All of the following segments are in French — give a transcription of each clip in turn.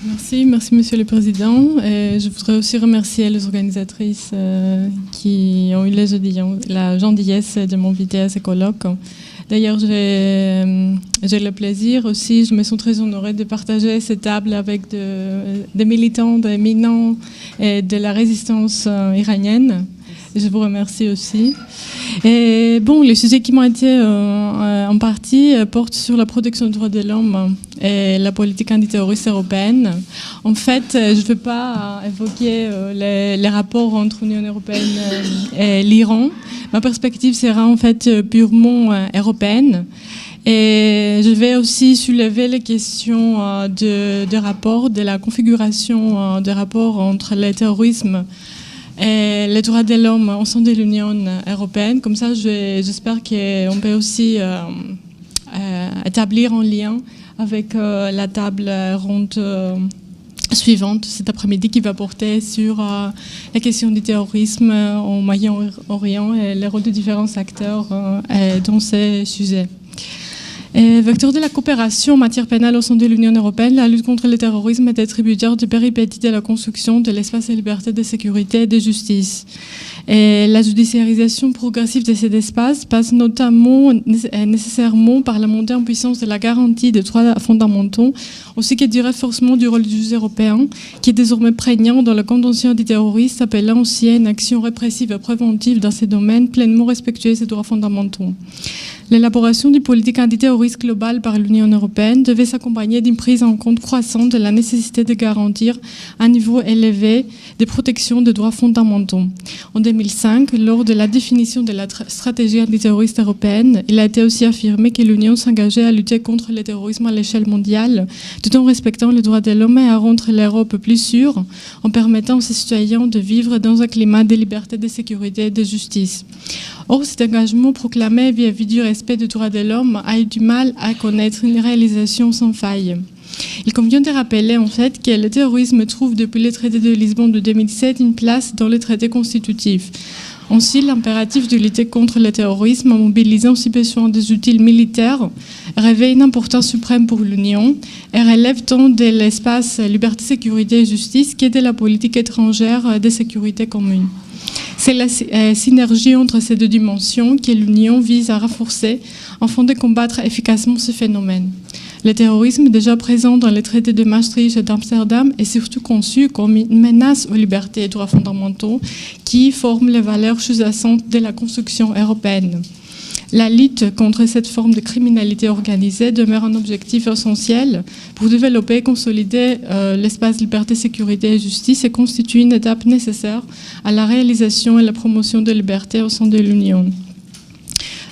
Merci Monsieur le Président. Et je voudrais aussi remercier les organisatrices qui ont eu la gentillesse de m'inviter à ce colloque. D'ailleurs, j'ai le plaisir aussi, je me sens très honorée de partager cette table avec des militants, des éminents et de la résistance iranienne. Je vous remercie aussi. Et bon, les sujets qui m'ont été en partie portent sur la protection des droits de l'homme et la politique antiterroriste européenne. En fait, je ne veux pas évoquer les rapports entre l'Union européenne et l'Iran. Ma perspective sera en fait purement européenne. Et je vais aussi soulever les questions de rapport, de la configuration des rapports entre le terrorisme et les droits de l'homme au sein de l'Union européenne. Comme ça, j'espère qu'on peut aussi établir un lien avec la table ronde suivante cet après-midi qui va porter sur la question du terrorisme au Moyen-Orient et le rôle de différents acteurs dans ces sujets. Vecteur de la coopération en matière pénale au sein de l'Union européenne, la lutte contre le terrorisme était tributaire de péripéties de la construction de l'espace de liberté, de sécurité et de justice. Et la judiciarisation progressive de cet espace passe notamment nécessairement par la montée en puissance de la garantie des droits fondamentaux, ainsi que du renforcement du rôle du juge européen, qui est désormais prégnant dans la Convention antiterroriste, appelant aussi à une action répressive et préventive dans ces domaines pleinement respectueux des droits fondamentaux. L'élaboration d'une politique antiterroriste globale par l'Union européenne devait s'accompagner d'une prise en compte croissante de la nécessité de garantir un niveau élevé de protection des droits fondamentaux. En 2005, lors de la définition de la stratégie antiterroriste européenne, il a été aussi affirmé que l'Union s'engageait à lutter contre le terrorisme à l'échelle mondiale, tout en respectant les droits de l'homme et à rendre l'Europe plus sûre, en permettant aux citoyens de vivre dans un climat de liberté, de sécurité et de justice. Or, cet engagement proclamé vis-à-vis du respect des droits de l'homme a eu du mal à connaître une réalisation sans faille. Il convient de rappeler en fait que le terrorisme trouve depuis le traité de Lisbonne de 2007 une place dans les traités constitutifs. Ainsi, l'impératif de lutter contre le terrorisme en mobilisant si besoin des outils militaires revêt une importance suprême pour l'Union et relève tant de l'espace liberté, sécurité et justice que de la politique étrangère de sécurité commune. C'est la synergie entre ces deux dimensions que l'Union vise à renforcer afin de combattre efficacement ce phénomène. Le terrorisme, déjà présent dans les traités de Maastricht et d'Amsterdam, est surtout conçu comme une menace aux libertés et droits fondamentaux qui forment les valeurs sous-jacentes de la construction européenne. La lutte contre cette forme de criminalité organisée demeure un objectif essentiel pour développer et consolider l'espace liberté, sécurité et justice et constitue une étape nécessaire à la réalisation et la promotion de liberté au sein de l'Union.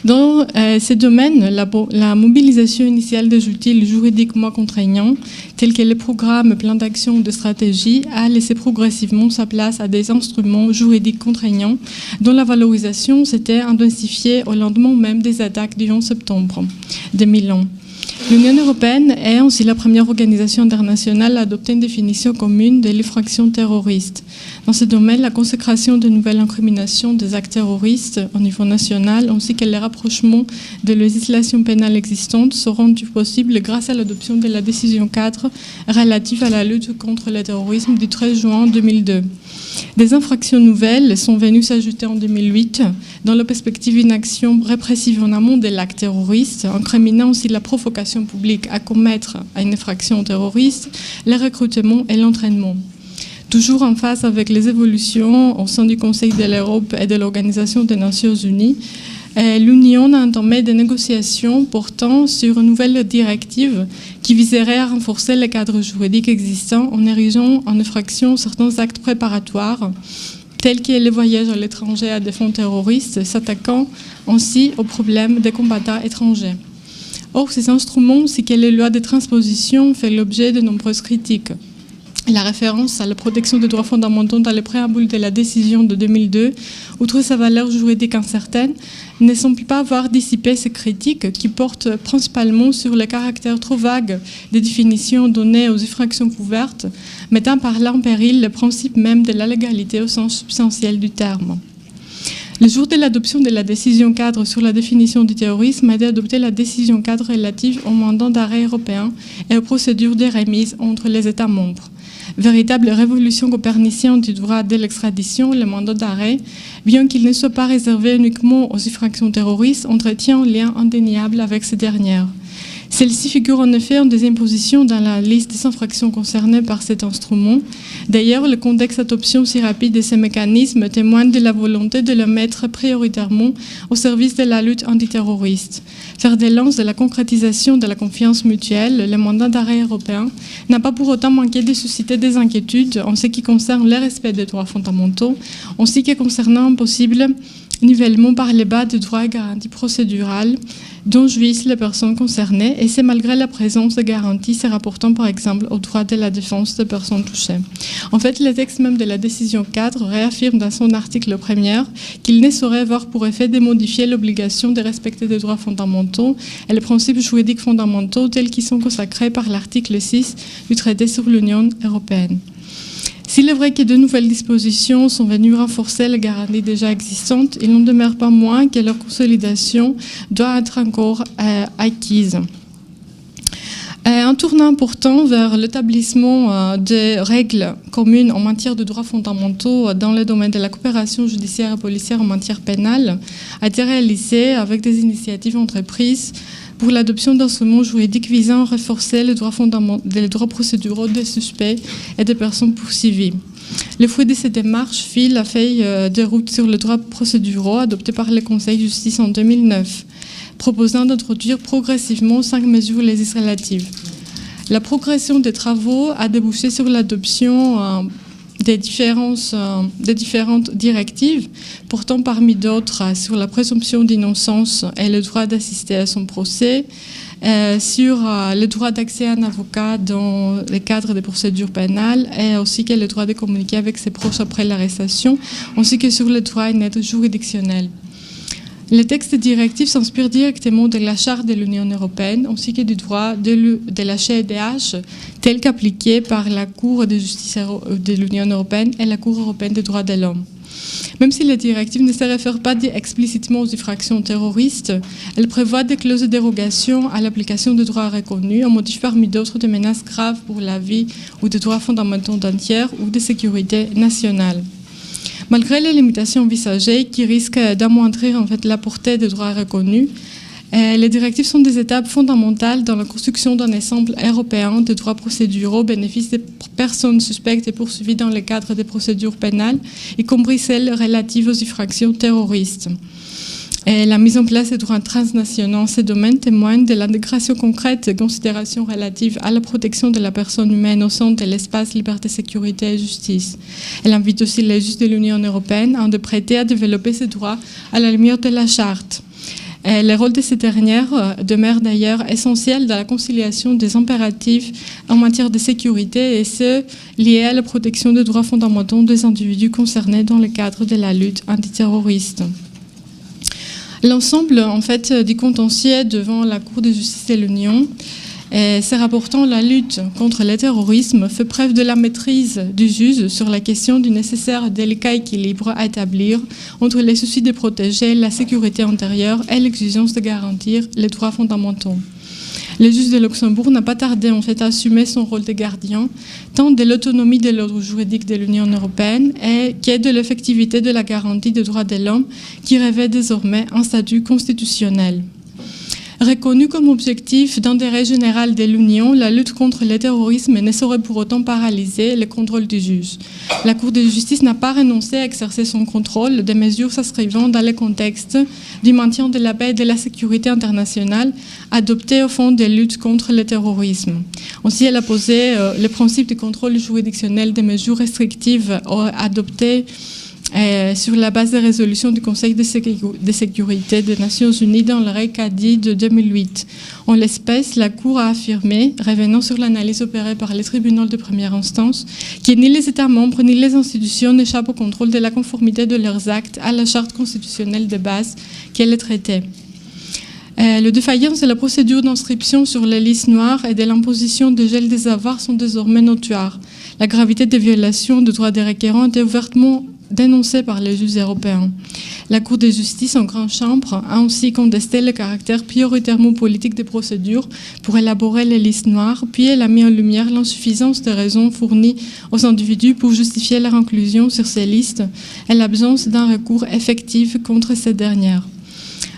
Dans ces domaines, la mobilisation initiale des outils juridiquement contraignants, tels que les programmes, plans d'action ou de stratégie, a laissé progressivement sa place à des instruments juridiques contraignants dont la valorisation s'était intensifiée au lendemain même des attaques du 11 septembre 2001. L'Union européenne est ainsi la première organisation internationale à adopter une définition commune de l'infraction terroriste. Dans ce domaine, la consécration de nouvelles incriminations des actes terroristes au niveau national, ainsi que le rapprochement de législation pénale existante, seront rendus possibles grâce à l'adoption de la décision 4 relative à la lutte contre le terrorisme du 13 juin 2002. Des infractions nouvelles sont venues s'ajouter en 2008 dans la perspective d'une action répressive en amont de l'acte terroriste, incriminant aussi la provocation publique à commettre une infraction terroriste, le recrutement et l'entraînement. Toujours en phase avec les évolutions au sein du Conseil de l'Europe et de l'Organisation des Nations Unies, l'Union a entamé des négociations portant sur une nouvelle directive qui viserait à renforcer le cadre juridique existant en érigeant en infraction certains actes préparatoires, tels que les voyages à l'étranger à des fins terroristes, s'attaquant ainsi aux problèmes des combattants étrangers. Or, ces instruments, c'est que les lois de transposition font l'objet de nombreuses critiques. La référence à la protection des droits fondamentaux dans le préambule de la décision de 2002, outre sa valeur juridique incertaine, ne semble pas avoir dissipé ces critiques qui portent principalement sur le caractère trop vague des définitions données aux infractions couvertes, mettant par là en péril le principe même de la légalité au sens substantiel du terme. Le jour de l'adoption de la décision cadre sur la définition du terrorisme a été adoptée la décision cadre relative au mandat d'arrêt européen et aux procédures de remise entre les États membres. Véritable révolution copernicienne du droit de l'extradition, le mandat d'arrêt, bien qu'il ne soit pas réservé uniquement aux infractions terroristes, entretient un lien indéniable avec ces dernières. Celle-ci figure en effet en deuxième position dans la liste des infractions concernées par cet instrument. D'ailleurs, le contexte d'adoption si rapide de ces mécanismes témoigne de la volonté de le mettre prioritairement au service de la lutte antiterroriste. Faire des lances de la concrétisation de la confiance mutuelle, le mandat d'arrêt européen n'a pas pour autant manqué de susciter des inquiétudes en ce qui concerne le respect des droits fondamentaux, ainsi que concernant un possible nivellement par les bas de droits et garanties procédurales dont jouissent les personnes concernées, et c'est malgré la présence de garanties se rapportant par exemple aux droits de la défense des personnes touchées. En fait, le texte même de la décision cadre réaffirme dans son article 1er qu'il ne saurait avoir pour effet de modifier l'obligation de respecter des droits fondamentaux et les principes juridiques fondamentaux tels qu'ils sont consacrés par l'article 6 du traité sur l'Union européenne. S'il est vrai que de nouvelles dispositions sont venues renforcer les garanties déjà existantes, il n'en demeure pas moins que leur consolidation doit être encore acquise. Un tournant important vers l'établissement de règles communes en matière de droits fondamentaux dans le domaine de la coopération judiciaire et policière en matière pénale a été réalisé avec des initiatives entreprises pour l'adoption d'instruments juridiques visant à renforcer les droits procéduraux des suspects et des personnes poursuivies. Le fruit de cette démarche fut la feuille de route sur les droits procéduraux adoptée par le Conseil de justice en 2009, proposant d'introduire progressivement 5 mesures législatives. La progression des travaux a débouché sur l'adoption des différentes directives, portant parmi d'autres sur la présomption d'innocence et le droit d'assister à son procès, sur le droit d'accès à un avocat dans le cadre des procédures pénales et aussi que le droit de communiquer avec ses proches après l'arrestation, ainsi que sur le droit à une aide juridictionnelle. Le texte directif s'inspire directement de la Charte de l'Union européenne ainsi que du droit de la CEDH tel qu'appliqué par la Cour de justice de l'Union européenne et la Cour européenne des droits de l'homme. Même si la directive ne se réfère pas explicitement aux infractions terroristes, elle prévoit des clauses de dérogation à l'application des droits reconnus, en motif parmi d'autres de menaces graves pour la vie ou des droits fondamentaux d'un tiers ou de sécurité nationale. Malgré les limitations envisagées qui risquent d'amoindrir en fait la portée des droits reconnus, les directives sont des étapes fondamentales dans la construction d'un ensemble européen de droits procéduraux au bénéfice des personnes suspectes et poursuivies dans le cadre des procédures pénales, y compris celles relatives aux infractions terroristes. Et la mise en place des droits transnationaux en ces domaines témoigne de l'intégration concrète de considérations relatives à la protection de la personne humaine au sein de l'espace liberté, sécurité et justice. Elle invite aussi les juges de l'Union européenne à prêter à développer ces droits à la lumière de la Charte. Et le rôle de ces dernières demeure d'ailleurs essentiel dans la conciliation des impératifs en matière de sécurité et ceux liés à la protection des droits fondamentaux des individus concernés dans le cadre de la lutte antiterroriste. L'ensemble en fait, du contentieux devant la Cour de justice de l'Union, se rapportant à la lutte contre le terrorisme, fait preuve de la maîtrise du juge sur la question du nécessaire et délicat équilibre à établir entre les soucis de protéger la sécurité intérieure et l'exigence de garantir les droits fondamentaux. Le juge de Luxembourg n'a pas tardé en fait, à assumer son rôle de gardien, tant de l'autonomie de l'ordre juridique de l'Union européenne que de l'effectivité de la garantie des droits de l'homme qui revêt désormais un statut constitutionnel. Reconnue comme objectif d'intérêt général de l'Union, la lutte contre le terrorisme ne saurait pour autant paralyser le contrôle du juge. La Cour de justice n'a pas renoncé à exercer son contrôle des mesures s'inscrivant dans le contexte du maintien de la paix et de la sécurité internationale adoptées au fond de lutte contre le terrorisme. Ainsi, elle a posé le principe du contrôle juridictionnel des mesures restrictives adoptées sur la base des résolutions du Conseil de sécurité des Nations Unies dans le RECADI de 2008. En l'espèce, la Cour a affirmé, revenant sur l'analyse opérée par les tribunaux de première instance, que ni les États membres ni les institutions n'échappent au contrôle de la conformité de leurs actes à la Charte constitutionnelle de base qu'elle traitait. Les défaillances de la procédure d'inscription sur les listes noires et de l'imposition de gel des avoirs sont désormais notoires. La gravité des violations des droits des requérants était ouvertement dénoncée par les juges européens. La Cour de justice en grande chambre a aussi contesté le caractère prioritairement politique des procédures pour élaborer les listes noires, puis elle a mis en lumière l'insuffisance des raisons fournies aux individus pour justifier leur inclusion sur ces listes et l'absence d'un recours effectif contre ces dernières.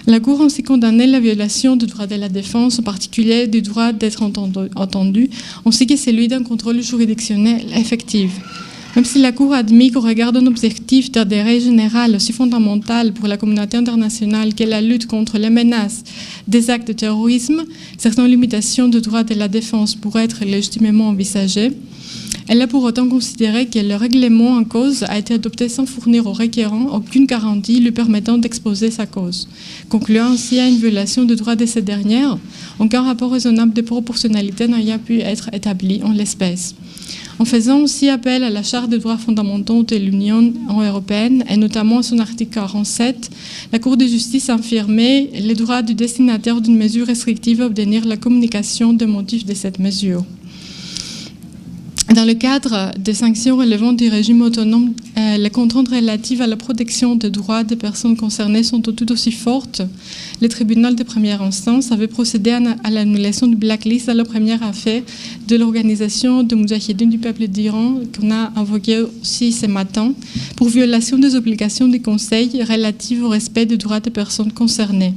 La Cour a aussi condamné la violation du droit de la défense, en particulier du droit d'être entendu, ainsi que celui d'un contrôle juridictionnel effectif. Même si la Cour a admis qu'au regard d'un objectif d'intérêt général aussi fondamental pour la communauté internationale qu'est la lutte contre les menaces des actes de terrorisme, certaines limitations du droit de la défense pourraient être légitimement envisagées, elle a pour autant considéré que le règlement en cause a été adopté sans fournir au requérant aucune garantie lui permettant d'exposer sa cause, concluant ainsi à une violation du droit de ces dernières, en qu'un rapport raisonnable de proportionnalité n'ayant pu être établi en l'espèce. En faisant aussi appel à la Charte des droits fondamentaux de l'Union européenne, et notamment à son article 47, la Cour de justice a affirmé le droit du destinataire d'une mesure restrictive à obtenir la communication des motifs de cette mesure. Dans le cadre des sanctions relevantes du régime autonome, les contraintes relatives à la protection des droits des personnes concernées sont tout aussi fortes. Le tribunal de première instance avait procédé à l'annulation du blacklist à la première affaire de l'organisation de Moudjahidine du peuple d'Iran, qu'on a invoqué aussi ce matin, pour violation des obligations du Conseil relatives au respect des droits des personnes concernées.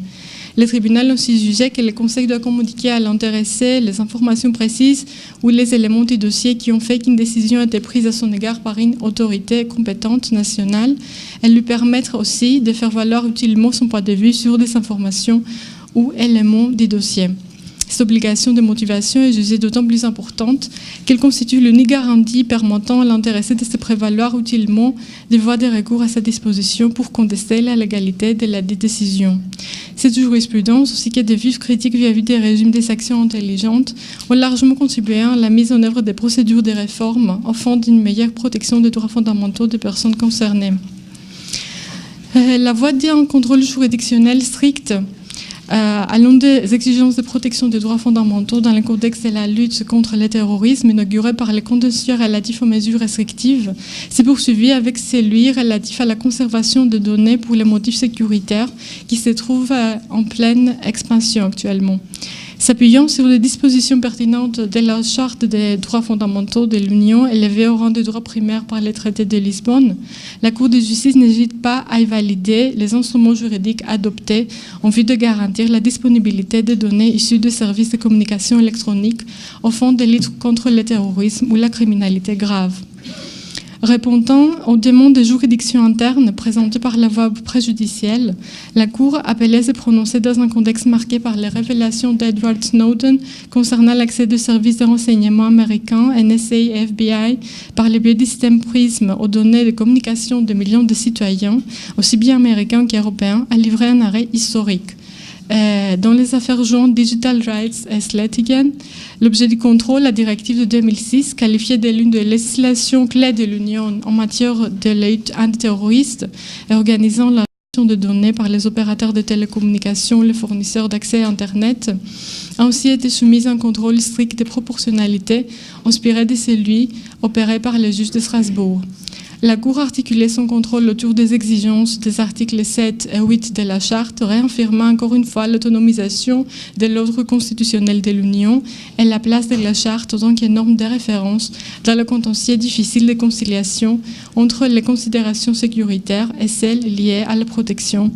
Le tribunal a aussi jugé que le Conseil doit communiquer à l'intéressé les informations précises ou les éléments du dossier qui ont fait qu'une décision a été prise à son égard par une autorité compétente nationale et lui permettre aussi de faire valoir utilement son point de vue sur des informations ou éléments du dossier. Cette obligation de motivation est jugée d'autant plus importante qu'elle constitue l'unique garantie permettant à l'intéressé de se prévaloir utilement des voies de recours à sa disposition pour contester la légalité de la décision. Cette jurisprudence, ainsi que des vives critiques vis-à-vis des régimes des actions intelligentes, ont largement contribué à la mise en œuvre des procédures de réforme afin d'une meilleure protection des droits fondamentaux des personnes concernées. La voie d'un contrôle juridictionnel strict à l'une des exigences de protection des droits fondamentaux dans le contexte de la lutte contre le terrorisme inauguré par les contentieux relatifs aux mesures restrictives s'est poursuivi avec celui relatif à la conservation de données pour les motifs sécuritaires qui se trouvent en pleine expansion actuellement. S'appuyant sur les dispositions pertinentes de la Charte des droits fondamentaux de l'Union élevée au rang de droit primaire par le traité de Lisbonne, la Cour de justice n'hésite pas à valider les instruments juridiques adoptés en vue de garantir la disponibilité des données issues des services de communication électronique au fond de lutte contre le terrorisme ou la criminalité grave. Répondant aux demandes de juridiction interne présentées par la voie préjudicielle, la Cour appelait à se prononcer dans un contexte marqué par les révélations d'Edward Snowden concernant l'accès des services de renseignement américains, NSA et FBI, par le biais du système PRISM aux données de communication de millions de citoyens, aussi bien américains qu'européens, a livré un arrêt historique. Dans les affaires jointes Digital Rights et Sletigen, l'objet du contrôle, la directive de 2006, qualifiée de l'une des législations clés de l'Union en matière de lutte antiterroriste et organisant la de données par les opérateurs de télécommunications ou les fournisseurs d'accès à Internet, a aussi été soumise à un contrôle strict de proportionnalité inspiré de celui opéré par les juges de Strasbourg. La Cour a articulé son contrôle autour des exigences des articles 7 et 8 de la Charte, réaffirmant encore une fois l'autonomisation de l'ordre constitutionnel de l'Union et la place de la Charte en tant que norme de référence dans le contentieux difficile de conciliation entre les considérations sécuritaires et celles liées à la protection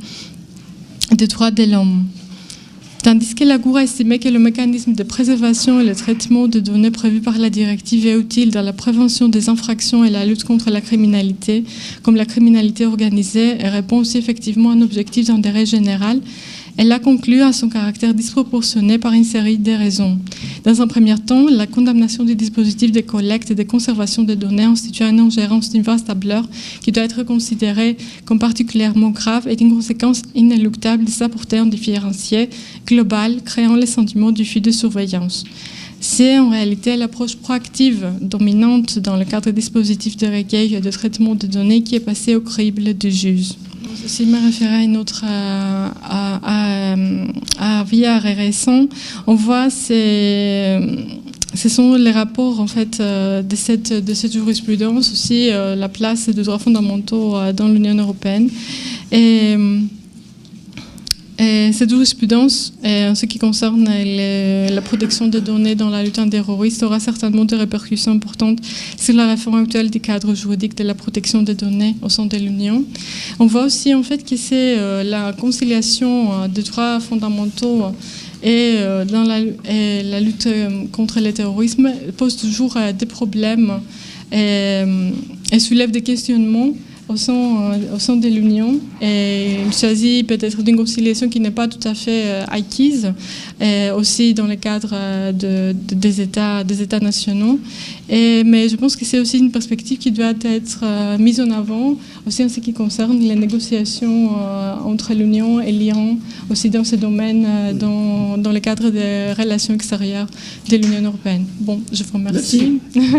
des droits de l'homme. Tandis que la Cour a estimé que le mécanisme de préservation et le traitement de données prévu par la directive est utile dans la prévention des infractions et la lutte contre la criminalité, comme la criminalité organisée, et répond aussi effectivement à un objectif d'intérêt général, elle a conclu à son caractère disproportionné par une série de raisons. Dans un premier temps, la condamnation du dispositif de collecte et de conservation des données institue une ingérence d'une vaste ampleur qui doit être considérée comme particulièrement grave et d'une conséquence inéluctable de sa portée indifférenciée, globale, créant le sentiment du flux de surveillance. C'est en réalité l'approche proactive dominante dans le cadre des dispositifs de recueil et de traitement de données qui est passée au crible du juge. Si je me réfère à une autre avis récent, on voit ces ce sont les rapports en fait de cette jurisprudence aussi, la place des droits fondamentaux dans l'Union européenne. Et cette jurisprudence, en ce qui concerne la protection des données dans la lutte antiterroriste, aura certainement des répercussions importantes sur la réforme actuelle du cadre juridique de la protection des données au sein de l'Union. On voit aussi en fait que c'est la conciliation des droits fondamentaux et la lutte contre le terrorisme pose toujours des problèmes et soulève des questionnements au sein de l'Union. Et il s'agit peut-être d'une conciliation qui n'est pas tout à fait acquise, aussi dans le cadre des États nationaux. Mais je pense que c'est aussi une perspective qui doit être mise en avant, aussi en ce qui concerne les négociations entre l'Union et l'Iran, aussi dans ce domaine, dans le cadre des relations extérieures de l'Union européenne. Bon, je vous remercie. Merci.